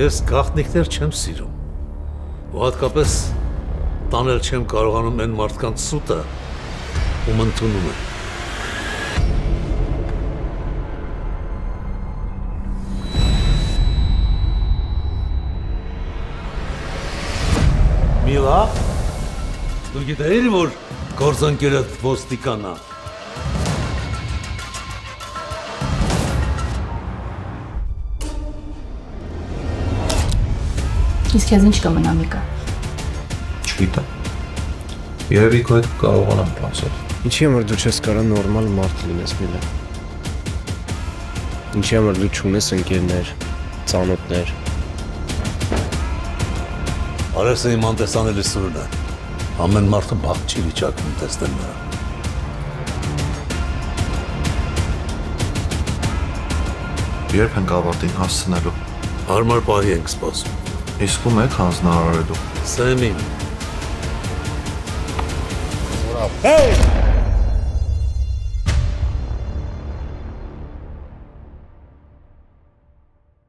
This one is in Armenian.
Ես գաղտնիքներ չեմ սիրում, ու հատկապես տանել չեմ կարողանում այն մարդկանց սուտը, ում ընդունում եմ։ Միլա, դու գիտեիր, որ գործընկերդ ոստիկան է։ Իսկ քեզ ինչ կմնա, Միկա։ Չգիտեմ։ Երևի քո հետ կարողանամ բացել։ Ինչի համար դու չես կարող նորմալ մարդ լինես, Միլա։ Ինչի համար դու չունես ընկերներ, ծանոթներ։ Արեսը իմ անտեսանելի սուրն է։ Ամեն մարդը բախտ չի վիճակում տեսնել նրան։ Երբ ենք ավարտին հասցնելու։ Հարմար պահի ենք սպասում։ Իսկ ում եք հանձնարարելու։ Սեմին։ Hey!